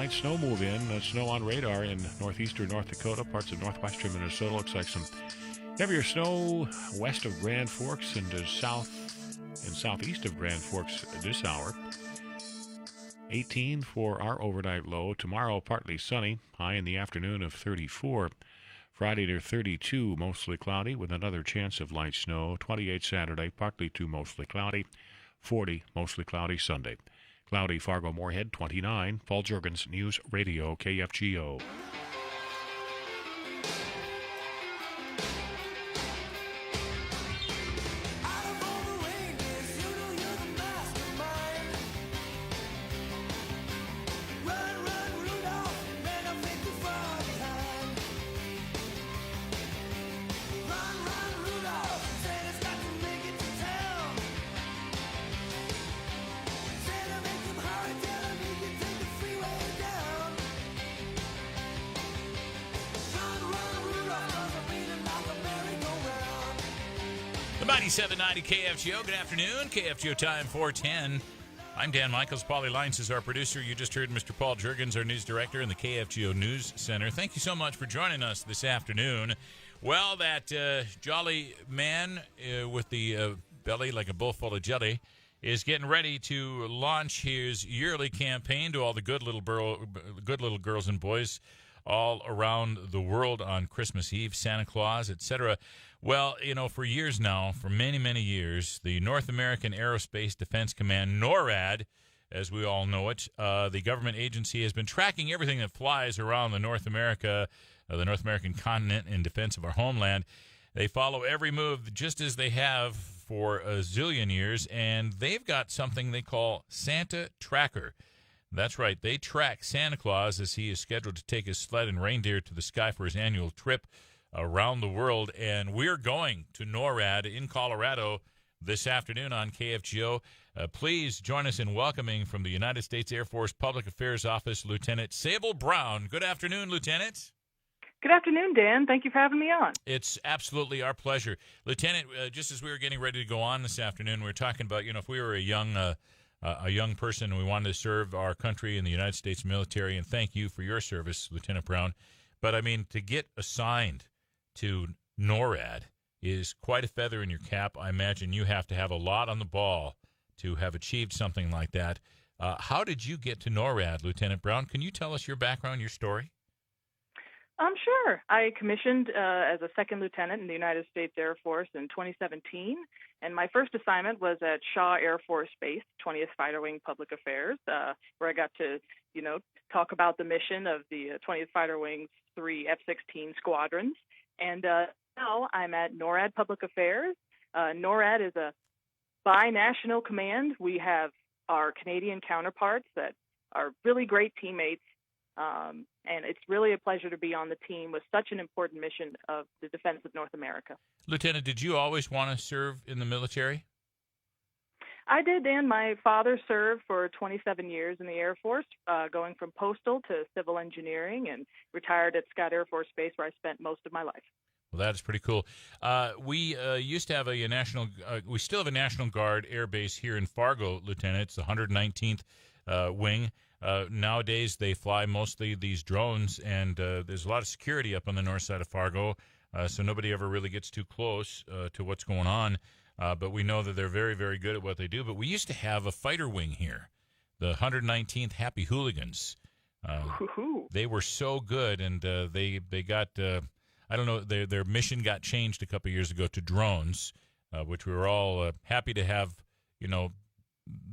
light snow move in. Snow on radar in northeastern North Dakota, parts of northwestern Minnesota. Looks like some heavier snow west of Grand Forks and south and southeast of Grand Forks this hour. 18 for our overnight low. Tomorrow, partly sunny. High in the afternoon of 34. Friday to 32, mostly cloudy with another chance of light snow. 28 Saturday, partly to mostly cloudy. 40, mostly cloudy Sunday. Cloudy Fargo-Moorhead, 29. Paul Juergens, News Radio, KFGO. The Mighty 790 KFGO. Good afternoon. KFGO time 410. I'm Dan Michaels. Paulie Lyons is our producer. You just heard Mr. Paul Juergens, our news director in the KFGO News Center. Thank you so much for joining us this afternoon. Well, that jolly man with the belly like a bowl full of jelly is getting ready to launch his yearly campaign to all the good little girls and boys all around the world on Christmas Eve, Santa Claus, etc. Well, for years now, for many, many years, the North American Aerospace Defense Command, NORAD, as we all know it, the government agency has been tracking everything that flies around the North American continent in defense of our homeland. They follow every move just as they have for a zillion years, and they've got something they call Santa Tracker. That's right. They track Santa Claus as he is scheduled to take his sled and reindeer to the sky for his annual trip around the world. And we're going to NORAD in Colorado this afternoon on KFGO. Please join us in welcoming from the United States Air Force Public Affairs Office, Lieutenant Sable Brown. Good afternoon, Lieutenant. Good afternoon, Dan. Thank you for having me on. It's absolutely our pleasure. Lieutenant, just as we were getting ready to go on this afternoon, we were talking about, if we were a young person and we wanted to serve our country in the United States military, and thank you for your service, Lieutenant Brown. But, to get assigned to NORAD is quite a feather in your cap. I imagine you have to have a lot on the ball to have achieved something like that. How did you get to NORAD, Lieutenant Brown? Can you tell us your background, your story? Sure. I commissioned as a second lieutenant in the United States Air Force in 2017, and my first assignment was at Shaw Air Force Base, 20th Fighter Wing Public Affairs, where I got to, talk about the mission of the 20th Fighter Wing's 3 F-16 squadrons. And now I'm at NORAD Public Affairs. NORAD is a binational command. We have our Canadian counterparts that are really great teammates. And it's really a pleasure to be on the team with such an important mission of the defense of North America. Lieutenant, did you always want to serve in the military? I did, Dan. My father served for 27 years in the Air Force, going from postal to civil engineering, and retired at Scott Air Force Base, where I spent most of my life. Well, that is pretty cool. We used to have we still have a National Guard air base here in Fargo, Lieutenant. It's the 119th Wing. Nowadays, they fly mostly these drones, and there's a lot of security up on the north side of Fargo, so nobody ever really gets too close to what's going on. But we know that they're very, very good at what they do. But we used to have a fighter wing here, the 119th Happy Hooligans. They were so good, and they got, I don't know, their mission got changed a couple years ago to drones, which we were all happy to have,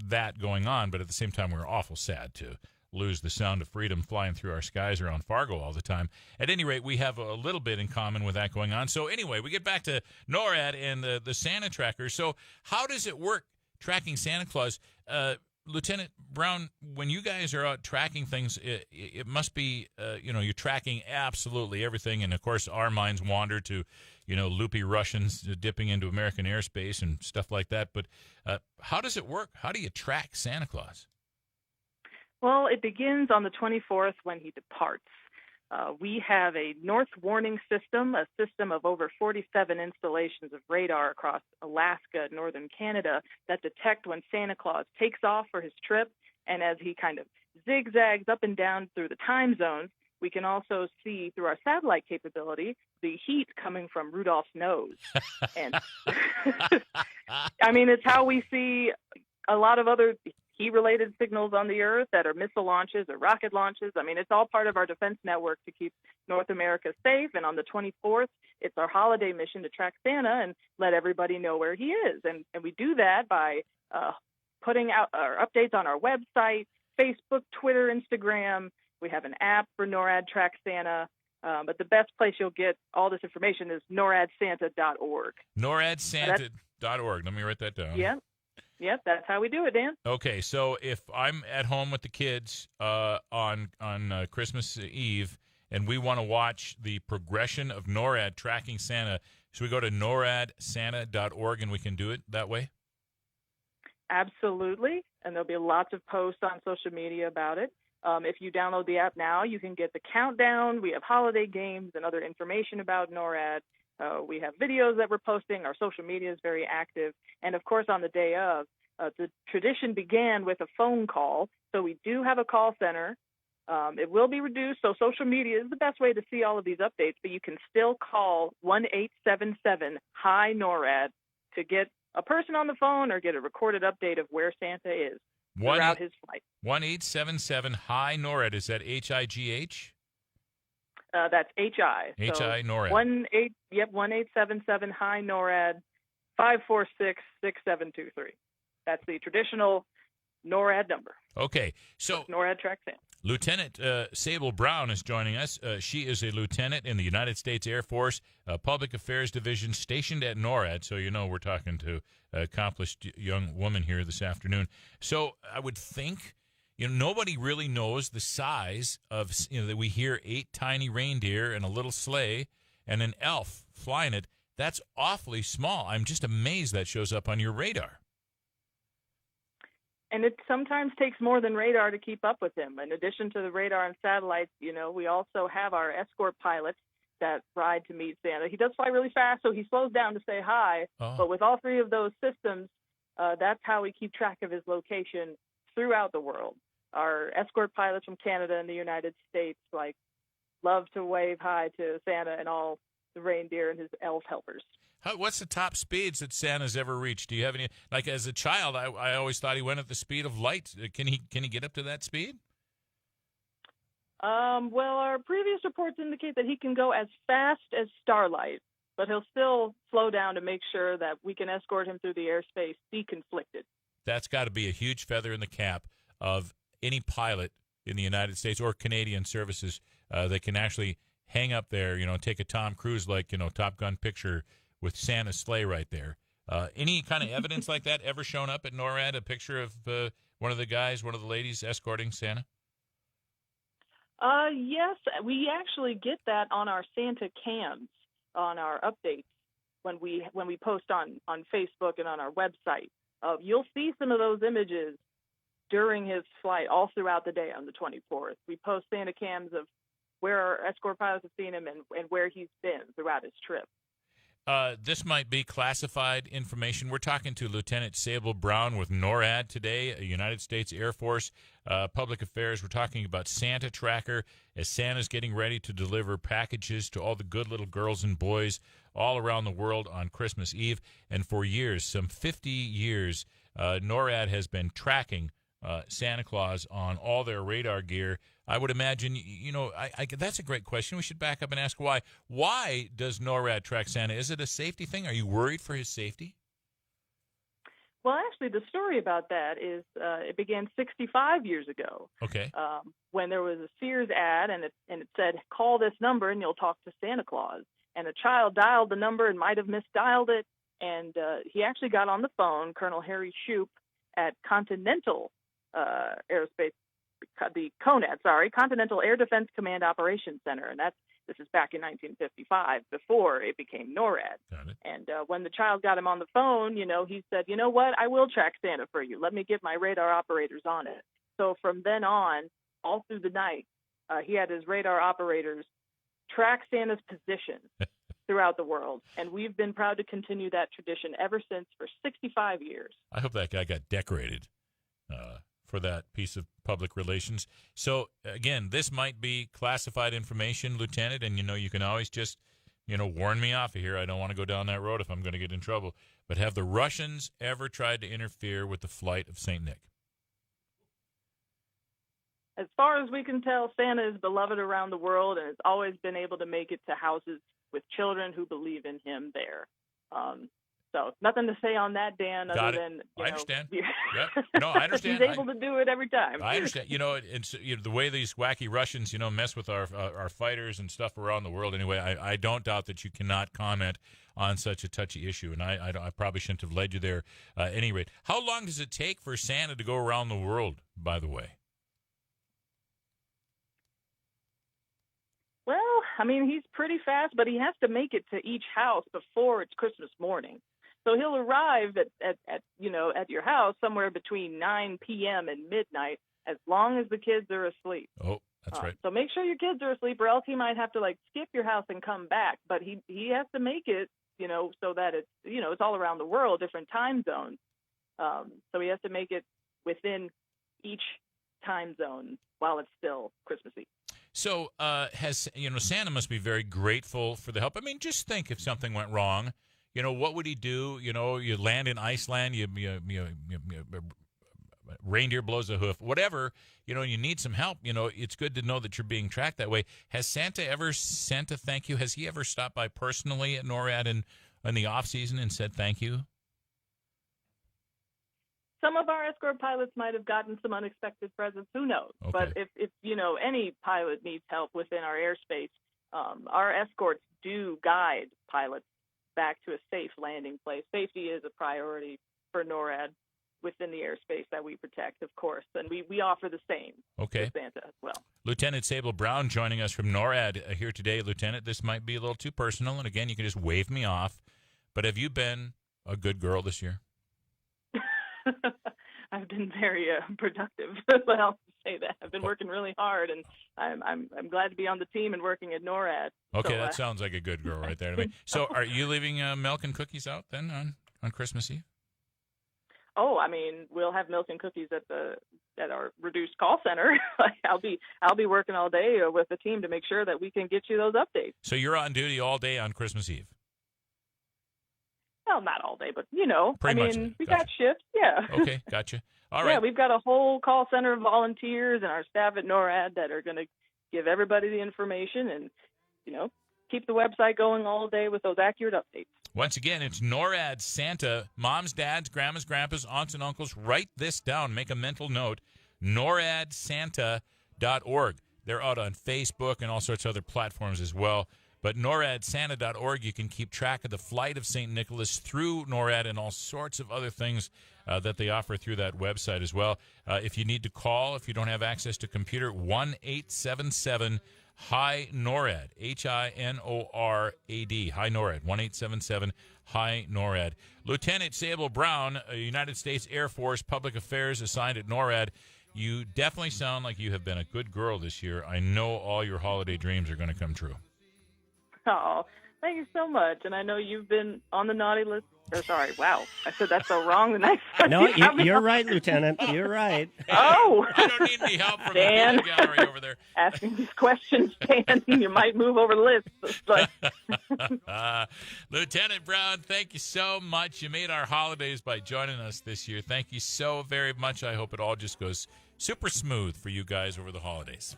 that going on, but at the same time, we were awful sad to lose the sound of freedom flying through our skies around Fargo all the time. At any rate, we have a little bit in common with that going on. So anyway, we get back to NORAD and the Santa Tracker. So how does it work tracking Santa Claus? Lieutenant Brown, when you guys are out tracking things, it must be, you're tracking absolutely everything. And, of course, our minds wander to, loopy Russians dipping into American airspace and stuff like that. But how does it work? How do you track Santa Claus? Well, it begins on the 24th when he departs. We have a North Warning System, a system of over 47 installations of radar across Alaska, northern Canada, that detect when Santa Claus takes off for his trip and as he kind of zigzags up and down through the time zones. We can also see through our satellite capability the heat coming from Rudolph's nose. And I mean, it's how we see a lot of other heat-related signals on the Earth that are missile launches or rocket launches. I mean, it's all part of our defense network to keep North America safe. And on the 24th, it's our holiday mission to track Santa and let everybody know where he is. And we do that by putting out our updates on our website, Facebook, Twitter, Instagram. We have an app for NORAD Track Santa. But the best place you'll get all this information is noradsanta.org. Noradsanta.org. Let me write that down. Yep, that's how we do it, Dan. Okay, so if I'm at home with the kids on Christmas Eve and we want to watch the progression of NORAD tracking Santa, should we go to noradsanta.org and we can do it that way? Absolutely, and there'll be lots of posts on social media about it. If you download the app now, you can get the countdown. We have holiday games and other information about NORAD. We have videos that we're posting. Our social media is very active. And, of course, on the day of, the tradition began with a phone call. So we do have a call center. It will be reduced, so social media is the best way to see all of these updates, but you can still call 1-877-HI-NORAD to get a person on the phone or get a recorded update of where Santa is throughout his flight. 1-877-HI-NORAD. Is that H-I-G-H? That's H-I. H-I, NORAD. 1-877-HI-NORAD, 546-6723. That's the traditional NORAD number. Okay. So NORAD Track Santa. Lieutenant Sable Brown is joining us. She is a lieutenant in the United States Air Force Public Affairs Division stationed at NORAD. So, you know, we're talking to an accomplished young woman here this afternoon. So I would think, you know, nobody really knows the size of, you know, that we hear 8 tiny reindeer and a little sleigh and an elf flying it. That's awfully small. I'm just amazed that shows up on your radar. And it sometimes takes more than radar to keep up with him. In addition to the radar and satellites, you know, we also have our Escort Pilots that ride to meet Santa. He does fly really fast, so he slows down to say hi. Oh. But with all 3 of those systems, that's how we keep track of his location throughout the world. Our Escort Pilots from Canada and the United States, love to wave hi to Santa and all the reindeer and his elf helpers. What's the top speeds that Santa's ever reached? Do you have any? Like as a child, I always thought he went at the speed of light. Can he get up to that speed? Well, our previous reports indicate that he can go as fast as starlight, but he'll still slow down to make sure that we can escort him through the airspace deconflicted. That's got to be a huge feather in the cap of any pilot in the United States or Canadian services that can actually hang up there, you know, take a Tom Cruise Top Gun picture with Santa's sleigh right there. Any kind of evidence like that ever shown up at NORAD, a picture of one of the guys, one of the ladies escorting Santa? Yes, we actually get that on our Santa cams, on our updates when we post on Facebook and on our website. You'll see some of those images during his flight all throughout the day on the 24th. We post Santa cams of where our Escort Pilots have seen him and where he's been throughout his trip. This might be classified information. We're talking to Lieutenant Sable Brown with NORAD today, United States Air Force Public Affairs. We're talking about Santa Tracker as Santa's getting ready to deliver packages to all the good little girls and boys all around the world on Christmas Eve. And for years, some 50 years, NORAD has been tracking Santa Claus on all their radar gear. I would imagine, that's a great question. We should back up and ask why. Why does NORAD track Santa? Is it a safety thing? Are you worried for his safety? Well, actually, the story about that is it began 65 years ago. Okay. When there was a Sears ad and it said, call this number and you'll talk to Santa Claus. And a child dialed the number and might have misdialed it. And he actually got on the phone, Colonel Harry Shoup at Continental Aerospace, the CONAD, Continental Air Defense Command Operations Center, and this is back in 1955, before it became NORAD. Got it. And when the child got him on the phone, he said, you know what, I will track Santa for you. Let me get my radar operators on it. So from then on, all through the night, he had his radar operators track Santa's position throughout the world, and we've been proud to continue that tradition ever since for 65 years. I hope that guy got decorated for that piece of public relations. So, again, this might be classified information, Lieutenant, and, you can always just, warn me off of here. I don't want to go down that road if I'm going to get in trouble. But have the Russians ever tried to interfere with the flight of St. Nick? As far as we can tell, Santa is beloved around the world and has always been able to make it to houses with children who believe in him there. So nothing to say on that, Dan, other than, I understand. Yep. No, I understand. He's able to do it every time. I understand. It's the way these wacky Russians, mess with our fighters and stuff around the world. Anyway, I don't doubt that you cannot comment on such a touchy issue, and I probably shouldn't have led you there at any rate. How long does it take for Santa to go around the world, by the way? Well, I mean, he's pretty fast, but he has to make it to each house before it's Christmas morning. So he'll arrive at your house somewhere between 9 p.m. and midnight, as long as the kids are asleep. Oh, that's right. So make sure your kids are asleep, or else he might have to skip your house and come back. But he has to make it, so that it's it's all around the world, different time zones. So he has to make it within each time zone while it's still Christmas Eve. So Santa must be very grateful for the help. I mean, just think if something went wrong. What would he do? You land in Iceland, you reindeer blows a hoof, whatever, you need some help. It's good to know that you're being tracked that way. Has Santa ever sent a thank you? Has he ever stopped by personally at NORAD in the off season and said thank you? Some of our escort pilots might have gotten some unexpected presents. Who knows? Okay. But if any pilot needs help within our airspace, our escorts do guide pilots back to a safe landing place. Safety is a priority for NORAD within the airspace that we protect, of course, and we offer the same to Santa as well. Lieutenant Sable Brown joining us from NORAD here today. Lieutenant, this might be a little too personal, and again, you can just wave me off, but have you been a good girl this year? I've been very productive. But I'll say that I've been working really hard, and I'm glad to be on the team and working at NORAD. Okay, that sounds like a good girl right there to me. So, are you leaving milk and cookies out then on Christmas Eve? Oh, I mean, we'll have milk and cookies at our reduced call center. I'll be working all day with the team to make sure that we can get you those updates. So you're on duty all day on Christmas Eve? Well, not all day, but we got shifts. Yeah. Okay, gotcha. All right. Yeah, we've got a whole call center of volunteers and our staff at NORAD that are going to give everybody the information and, keep the website going all day with those accurate updates. Once again, it's NORAD Santa. Moms, dads, grandmas, grandpas, aunts, and uncles, write this down. Make a mental note. NORADSanta.org. They're out on Facebook and all sorts of other platforms as well. But NORADSanta.org, you can keep track of the flight of St. Nicholas through NORAD and all sorts of other things that they offer through that website as well. If you need to call, if you don't have access to computer, 1-877-HI-NORAD, HINORAD, HI-NORAD, 1-877-HI-NORAD. Lieutenant Sable Brown, United States Air Force Public Affairs assigned at NORAD. You definitely sound like you have been a good girl this year. I know all your holiday dreams are going to come true. Oh, thank you so much. And I know you've been on the naughty list. Sorry, wow. I said that so wrong. No, you're right, Lieutenant. You're right. Oh. I don't need any help from Dan, the gallery over there. Asking these questions, Dan. You might move over the list. But... Lieutenant Brown, thank you so much. You made our holidays by joining us this year. Thank you so very much. I hope it all just goes super smooth for you guys over the holidays.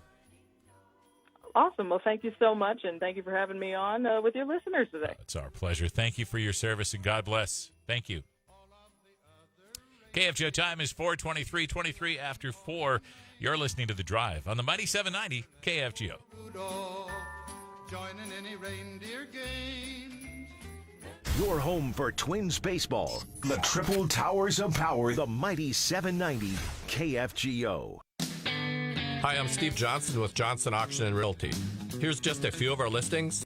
Awesome. Well, thank you so much, and thank you for having me on with your listeners today. It's our pleasure. Thank you for your service, and God bless. Thank you. KFGO time is 4:23 after 4. You're listening to The Drive on the Mighty 790 KFGO. Joining any reindeer games. Your home for Twins baseball. The Triple Towers of Power. The Mighty 790 KFGO. Hi, I'm Steve Johnson with Johnson Auction and Realty. Here's just a few of our listings.